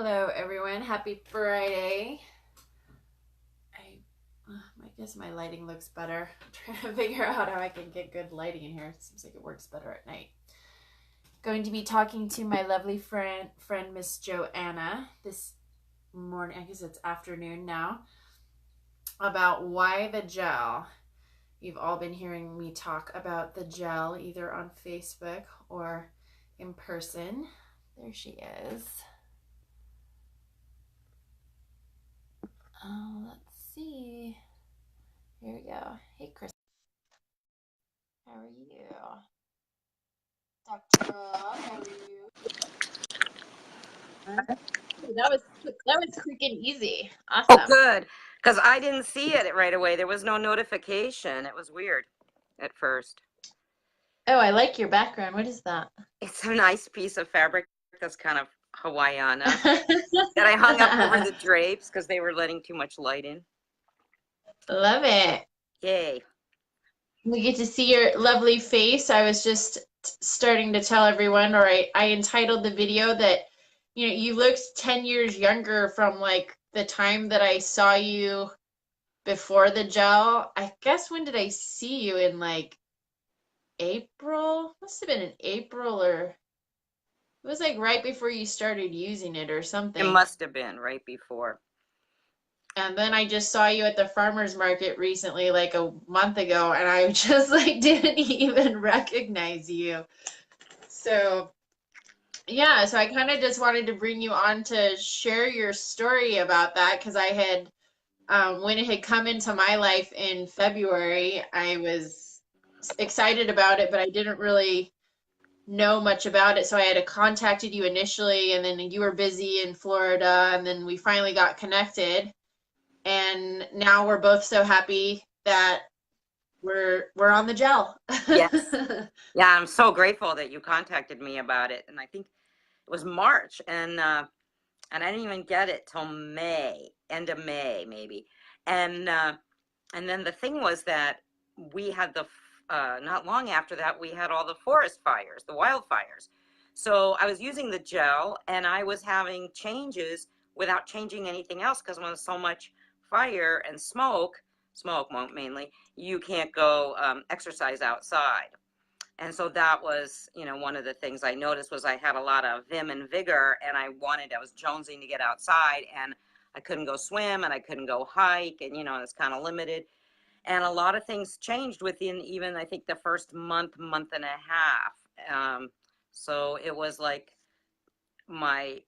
Hello, everyone. Happy Friday. I guess my lighting looks better. I'm trying to figure out how I can get good lighting in here. It seems like it works better at night. Going to be talking to my lovely friend Miss Joanna this morning. I guess it's afternoon now, about why the gel. You've all been hearing me talk about the gel either on Facebook or in person. There she is. Let's see. Here we go. Hey, Chris. How are you? Dr. How are you? That was quick and easy. Oh, Awesome. good. Because I didn't see it right away. There was no notification. It was weird at first. Oh, I like your background. What is that? It's a nice piece of fabric that's kind of Hawaiiana that I hung up over the drapes because they were letting too much light in. Love it. Yay. We get to see your lovely face. I was just starting to tell everyone, or I entitled the video that, you looked 10 years younger from like the time that I saw you before the gel. I guess when did I see you? In like April? Must have been in April, or it was like right before you started using it or It something. must have been right before. And then I just saw you at the farmer's market recently, like a month ago, and I just like didn't even recognize you. So yeah, so I kind of just wanted to bring you on to share your story about that because I had, when it had come into my life in February, I was excited about it, but I didn't really know much about it. So I had contacted you initially, and then you were busy in Florida, and then we finally got connected. And now we're both so happy that we're on the gel. Yes. Yeah, I'm so grateful that you contacted me about it. And I think it was March, and I didn't even get it till May, end of May maybe. And and then the thing was that we had not long after that we had all the forest fires, the wildfires. So I was using the gel and I was having changes without changing anything else because when there's so much fire and smoke mainly, you can't go exercise outside. And so that was, one of the things I noticed was I had a lot of vim and vigor, and I was jonesing to get outside, and I couldn't go swim and I couldn't go hike, and it's kind of limited. And a lot of things changed within even I think the first month and a half. So it was like my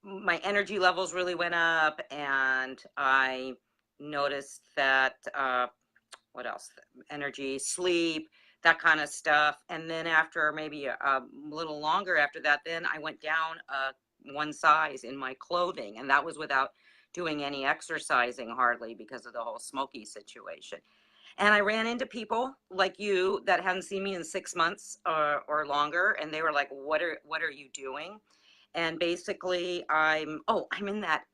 energy levels really went up, and I noticed that what else? Energy, sleep, that kind of stuff. And then after maybe a little longer after that, then I went down one size in my clothing, and that was without doing any exercising hardly because of the whole smoky situation. And I ran into people like you that hadn't seen me in 6 months or longer, and they were like, "What are you doing?" And basically, I'm in that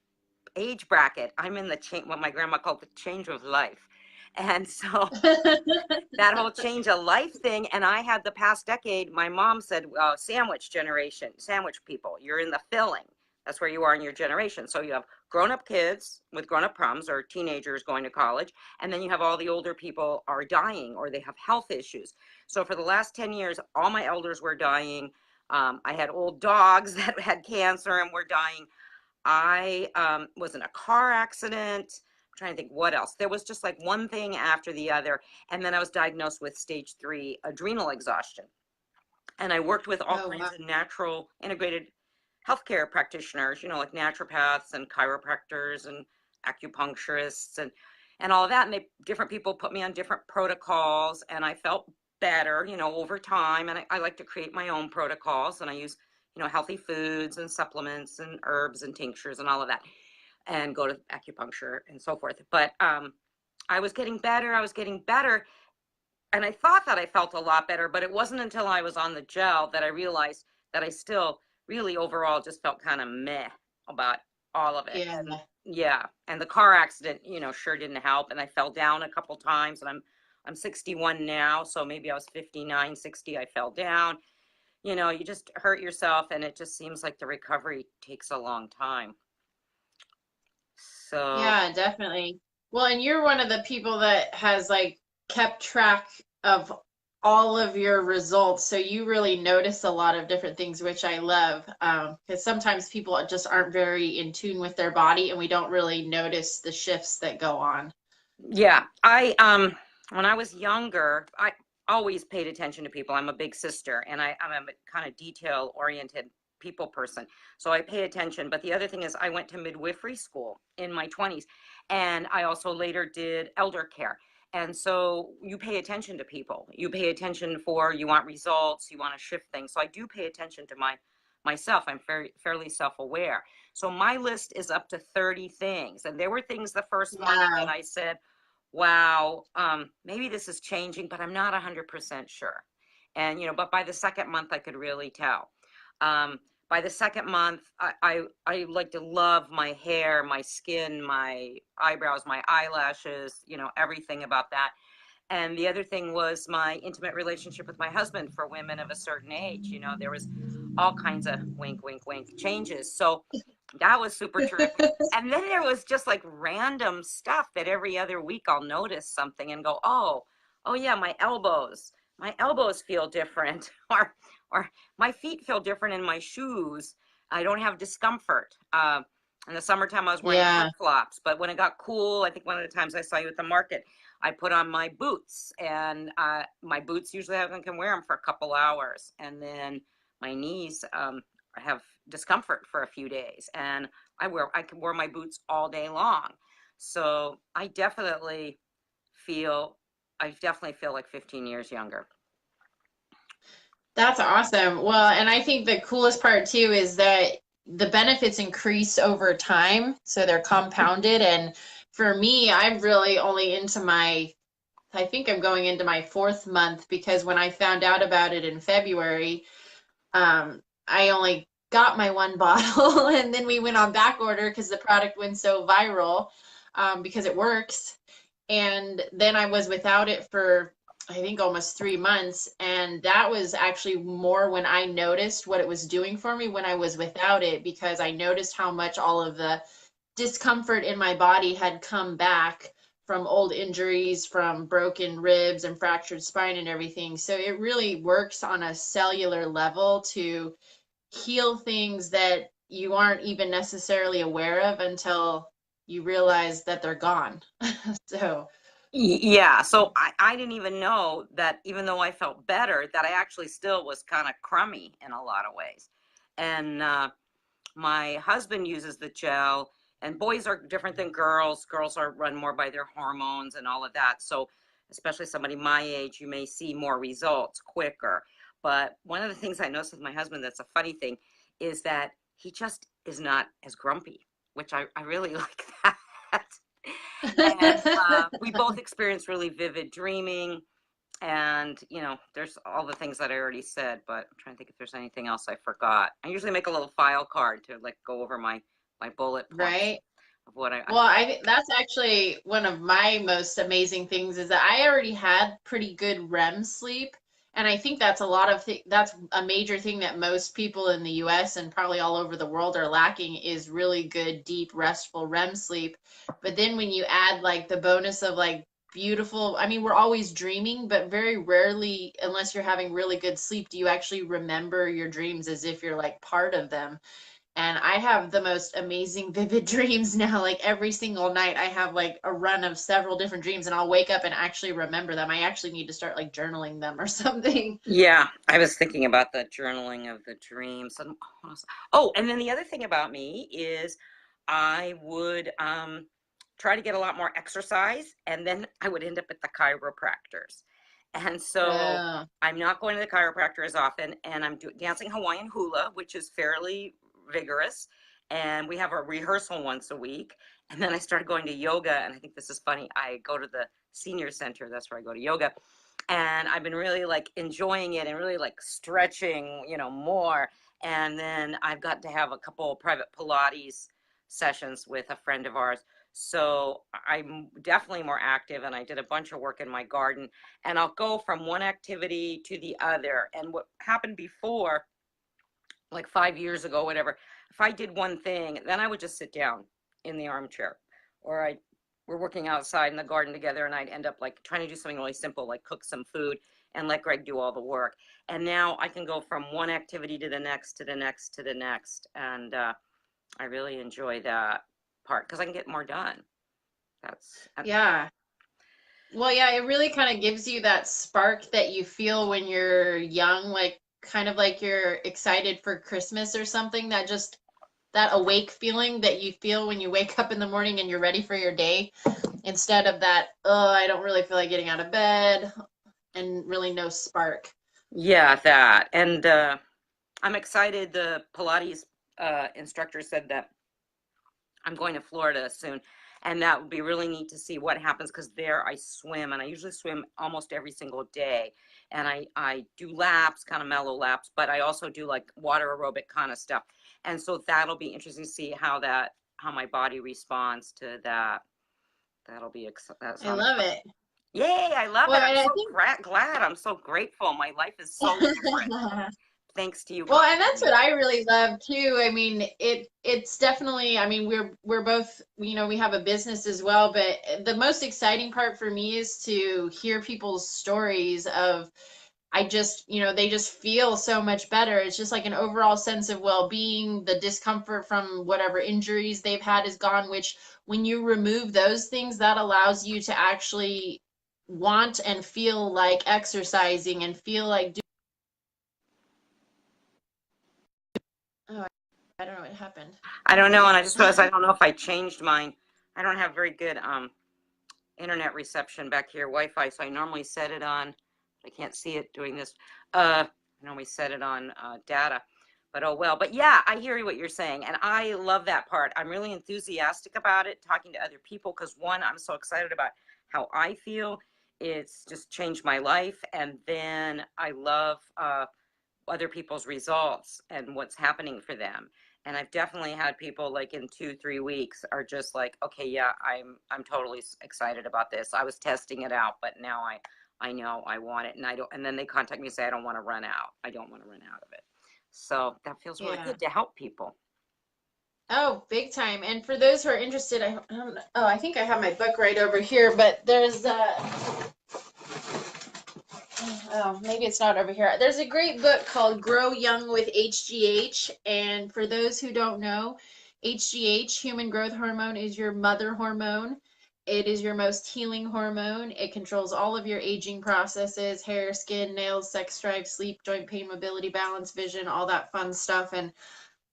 age bracket. I'm in the change, what my grandma called the change of life. And so that whole change of life thing. And I had the past decade, my mom said, sandwich generation, sandwich people, you're in the filling. That's where you are in your generation. So you have grown-up kids with grown-up problems or teenagers going to college. And then you have all the older people are dying or they have health issues. So for the last 10 years, all my elders were dying. I had old dogs that had cancer and were dying. I was in a car accident. I'm trying to think what else. There was just like one thing after the other. And then I was diagnosed with stage 3 adrenal exhaustion. And I worked with all Oh, wow. kinds of natural integrated healthcare practitioners, like naturopaths and chiropractors and acupuncturists and all of that. And different people put me on different protocols, and I felt better, over time. And I like to create my own protocols, and I use, healthy foods and supplements and herbs and tinctures and all of that, and go to acupuncture and so forth. But I was getting better. And I thought that I felt a lot better, but it wasn't until I was on the gel that I realized that I still really overall just felt kind of meh about all of it. Yeah. And yeah, and the car accident, sure didn't help. And I fell down a couple times, and I'm 61 now, so maybe I was 59, 60. I fell down. You just hurt yourself, and it just seems like the recovery takes a long time. So Yeah, definitely. Well, and you're one of the people that has like kept track of all of your results, so you really notice a lot of different things, which I love. Because sometimes people just aren't very in tune with their body, and we don't really notice the shifts that go on. yeah, I when I was younger, I always paid attention to people. I'm a big sister, and I'm a kind of detail oriented people person. So I pay attention. But the other thing is I went to midwifery school in my 20s, and I also later did elder care. And so you pay attention to people. You pay attention for you want results, you want to shift things. So I do pay attention to myself. I'm fairly self-aware. So my list is up to 30 things. And there were things the first month that Wow. I said, wow, maybe this is changing, but I'm not 100% sure. And, but by the second month, I could really tell. By the second month, I like to love my hair, my skin, my eyebrows, my eyelashes, everything about that. And the other thing was my intimate relationship with my husband for women of a certain age. There was all kinds of wink, wink, wink changes. So that was super terrific. And then there was just like random stuff that every other week I'll notice something and go, oh yeah, my elbows feel different, or my feet feel different in my shoes. I don't have discomfort. In the summertime, I was wearing flip Yeah. flops, but when it got cool, I think one of the times I saw you at the market, I put on my boots, and my boots usually I can wear them for a couple hours, and then my knees have discomfort for a few days, and I can wear my boots all day long. So I definitely feel like 15 years younger. That's awesome. Well, and I think the coolest part too is that the benefits increase over time, so they're compounded. And for me, I'm really only into I think I'm going into my fourth month because when I found out about it in February, I only got my one bottle and then we went on back order because the product went so viral, because it works. And then I was without it for, I think, almost 3 months. And that was actually more when I noticed what it was doing for me when I was without it, because I noticed how much all of the discomfort in my body had come back from old injuries, from broken ribs and fractured spine and everything. So it really works on a cellular level to heal things that you aren't even necessarily aware of until you realize that they're gone. So, Yeah, so I didn't even know that, even though I felt better, that I actually still was kind of crummy in a lot of ways. And my husband uses the gel, and boys are different than girls. Girls are run more by their hormones and all of that. So especially somebody my age, you may see more results quicker. But one of the things I noticed with my husband that's a funny thing is that he just is not as grumpy, which I really like that. And we both experience really vivid dreaming. And, there's all the things that I already said, but I'm trying to think if there's anything else I forgot. I usually make a little file card to like go over my bullet points right? of what I Well, that's actually one of my most amazing things is that I already had pretty good REM sleep. And I think that's a lot of that's a major thing that most people in the US and probably all over the world are lacking is really good, deep, restful REM sleep. But then when you add like the bonus of like beautiful, I mean, we're always dreaming, but very rarely, unless you're having really good sleep, do you actually remember your dreams as if you're like part of them. And I have the most amazing vivid dreams now. Like every single night, I have like a run of several different dreams, and I'll wake up and actually remember them. I actually need to start like journaling them or something. Yeah, I was thinking about the journaling of the dreams. And oh, and then the other thing about me is I would try to get a lot more exercise, and then I would end up at the chiropractors. And so Oh, I'm not going to the chiropractor as often, and I'm dancing Hawaiian hula, which is fairly vigorous. And we have a rehearsal once a week. And then I started going to yoga, and I think this is funny. I go to the senior center, that's where I go to yoga, and I've been really like enjoying it and really like stretching, more. And then I've got to have a couple of private Pilates sessions with a friend of ours. So I'm definitely more active, and I did a bunch of work in my garden, and I'll go from one activity to the other. And what happened before, like 5 years ago, whatever, if I did one thing, then I would just sit down in the armchair, or we're working outside in the garden together, and I'd end up like trying to do something really simple, like cook some food and let Greg do all the work. And now I can go from one activity to the next, to the next, to the next. And I really enjoy that part because I can get more done. That's, Yeah. Well, yeah, it really kind of gives you that spark that you feel when you're young, like kind of like you're excited for Christmas or something, that just that awake feeling that you feel when you wake up in the morning and you're ready for your day, instead of that, oh, I don't really feel like getting out of bed and really no spark. yeah, that. And I'm excited. The Pilates instructor said that I'm going to Florida soon, and that would be really neat to see what happens because there I swim, and I usually swim almost every single day. And I do laps, kind of mellow laps, but I also do like water aerobic kind of stuff. And so that'll be interesting to see how my body responds to that. That'll be that's I love it. yay! I love Well, it. I'm and I so think glad. I'm so grateful. My life is so different thanks to you well, and that's contacting what me. I really love too. I mean, it's definitely, I mean, we're both, we have a business as well, but the most exciting part for me is to hear people's stories of I just, they just feel so much better. It's just like an overall sense of well-being. The discomfort from whatever injuries they've had is gone, which when you remove those things, that allows you to actually want and feel like exercising and feel like oh, I don't know what happened. I don't know, and I just realized I don't know if I changed mine. I don't have very good internet reception back here, Wi-Fi. So I normally set it on. I can't see it doing this. I normally set it on data, but oh well. But yeah, I hear what you're saying, and I love that part. I'm really enthusiastic about it, talking to other people, because one, I'm so excited about how I feel. It's just changed my life, and then I love other people's results and what's happening for them. And I've definitely had people like in 2 3 weeks are just like, okay, yeah, I'm totally excited about this. I was testing it out, but now I know I want it, and I don't. And then they contact me and say, I don't want to run out. I don't want to run out of it. So that feels really Yeah. good to help people. Oh, big time. And for those who are interested, I don't know. Oh, I think I have my book right over here, but there's oh, maybe it's not over here. There's a great book called Grow Young with HGH. And for those who don't know, HGH, human growth hormone, is your mother hormone. It is your most healing hormone. It controls all of your aging processes, hair, skin, nails, sex drive, sleep, joint pain, mobility, balance, vision, all that fun stuff. And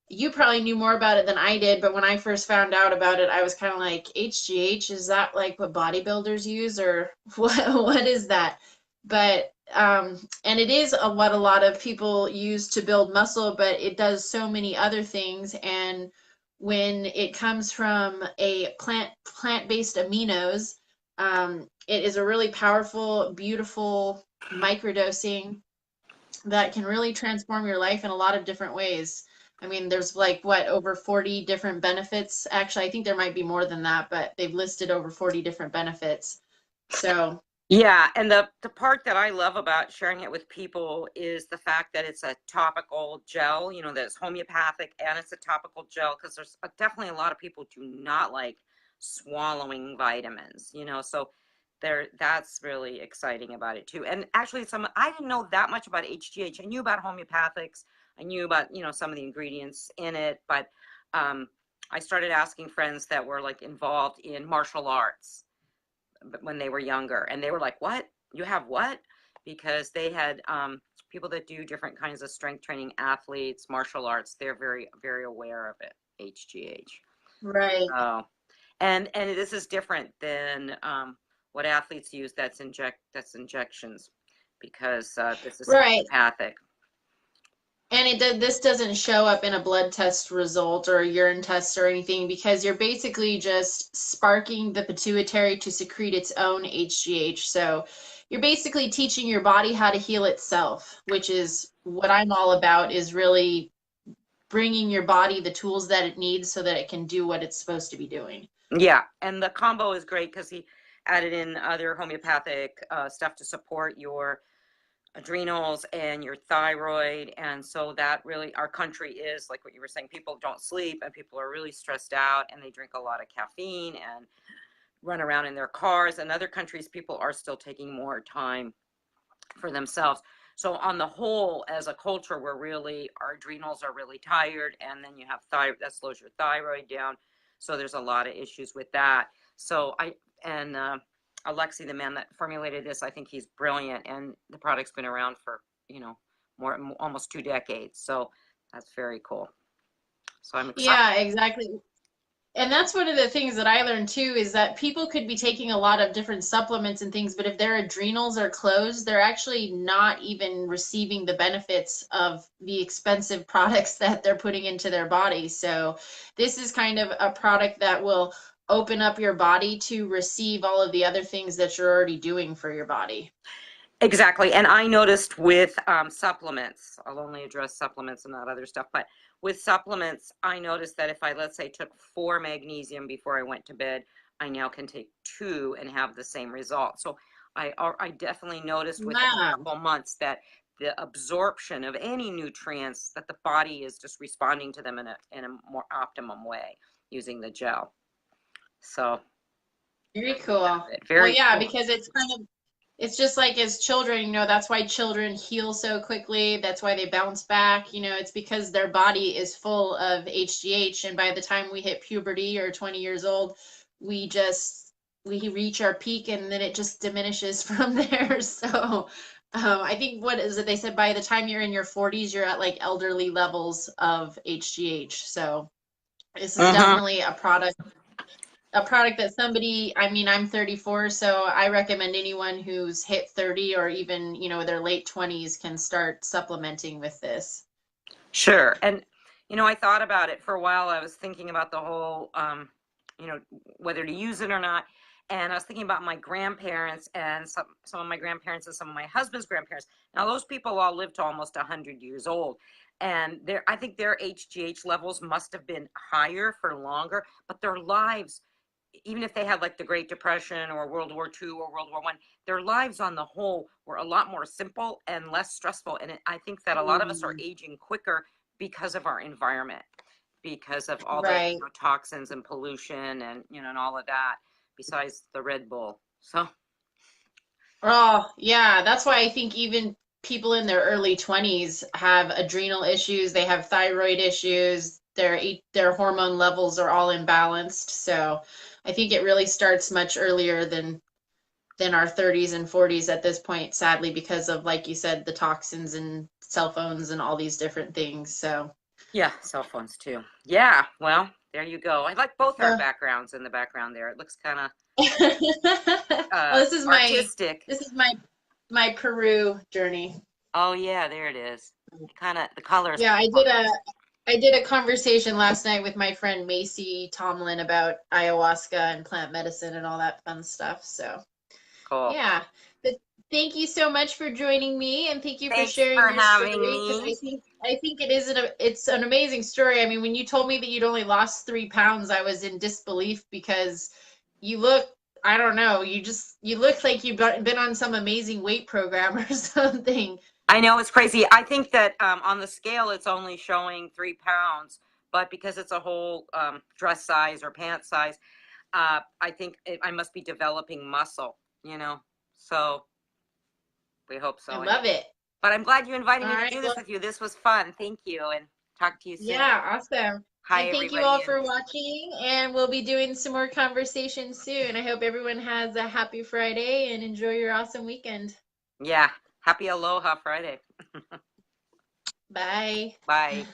you probably knew more about it than I did, but when I first found out about it, I was kind of like, HGH, is that like what bodybuilders use or what is that? But and it is what a lot of people use to build muscle, but it does so many other things. And when it comes from a plant-based aminos, it is a really powerful, beautiful microdosing that can really transform your life in a lot of different ways. I mean, there's like what, over 40 different benefits. Actually, I think there might be more than that, but they've listed over 40 different benefits. So, Yeah, and the part that I love about sharing it with people is the fact that it's a topical gel, that's homeopathic, and it's a topical gel, because there's definitely a lot of people do not like swallowing vitamins, so that's really exciting about it too. And actually I didn't know that much about HGH. I knew about homeopathics. I knew about, some of the ingredients in it, but I started asking friends that were like involved in martial arts when they were younger, and they were like, what, you have what? Because they had people that do different kinds of strength training, athletes, martial arts, they're very very aware of it, HGH. right. Oh, and this is different than what athletes use, that's injections, because this is Right. homeopathic. And this doesn't show up in a blood test result or a urine test or anything because you're basically just sparking the pituitary to secrete its own HGH. So you're basically teaching your body how to heal itself, which is what I'm all about, is really bringing your body the tools that it needs so that it can do what it's supposed to be doing. Yeah, and the combo is great because he added in other homeopathic stuff to support your adrenals and your thyroid. And so that really, our country is like what you were saying, people don't sleep and people are really stressed out and they drink a lot of caffeine and run around in their cars. In other countries, people are still taking more time for themselves. So on the whole, as a culture, we're really, our adrenals are really tired, and then you have thyroid, that slows your thyroid down. So there's a lot of issues with that. So Alexi, the man that formulated this, I think he's brilliant, and the product's been around for, more, almost 2 decades. So that's very cool. So I'm excited. Yeah, exactly. And that's one of the things that I learned too is that people could be taking a lot of different supplements and things, but if their adrenals are closed, they're actually not even receiving the benefits of the expensive products that they're putting into their body. So this is kind of a product that will open up your body to receive all of the other things that you're already doing for your body. Exactly. And I noticed with supplements, I'll only address supplements and not other stuff, but with supplements, I noticed that if I, let's say, took 4 magnesium before I went to bed, I now can take 2 and have the same result. So I definitely noticed within a Wow. couple months that the absorption of any nutrients, that the body is just responding to them in a more optimum way using the gel. So Very cool. Well, very yeah, cool. because it's just like as children, that's why children heal so quickly. That's why they bounce back. It's because their body is full of HGH. And by the time we hit puberty or 20 years old, we reach our peak and then it just diminishes from there. So I think what is it? They said by the time you're in your 40s, you're at like elderly levels of HGH. So this is Mm-hmm. definitely a product that somebody, I mean, I'm 34, so I recommend anyone who's hit 30 or even, their late 20s can start supplementing with this. Sure. And, I thought about it for a while. I was thinking about the whole, whether to use it or not. And I was thinking about my grandparents and some of my grandparents and some of my husband's grandparents. Now, those people all lived to almost 100 years old. And I think their HGH levels must have been higher for longer, but their lives, even if they had like the Great Depression or World War II or World War I, their lives on the whole were a lot more simple and less stressful. And I think that a lot of us are Mm, aging quicker because of our environment, because of all the right. toxins and pollution and all of that, besides the Red Bull. So, Oh, yeah. That's why I think even people in their early 20s have adrenal issues, they have thyroid issues, their hormone levels are all imbalanced. So I think it really starts much earlier than our 30s and 40s at this point, sadly, because of, like you said, the toxins and cell phones and all these different things. So, yeah, cell phones too. Yeah, well, there you go. I like both our uh, backgrounds in the background there. It looks kind of well, this is my artistic. this is my Peru journey. Oh, yeah, there it is. Kind of, the colors. Yeah, I did a conversation last night with my friend Macy Tomlin about ayahuasca and plant medicine and all that fun stuff. So, Cool. yeah. But thank you so much for joining me and thank you for Thanks sharing for your having story because me. I think it's an amazing story. I mean, when you told me that you'd only lost 3 pounds, I was in disbelief because you look, I don't know, you look like you've been on some amazing weight program or something. I know it's crazy. I think that on the scale, it's only showing 3 pounds, but because it's a whole dress size or pant size, I think I must be developing muscle. So we hope I so love anyway. it. But I'm glad you invited All me to right. do this Well, with you. This was fun. Thank you, and talk to you soon. yeah, awesome. Hi, And thank you all everybody. And for watching, and we'll be doing some more conversations soon. I hope everyone has a happy Friday and enjoy your awesome weekend. yeah, happy Aloha Friday. Bye. Bye.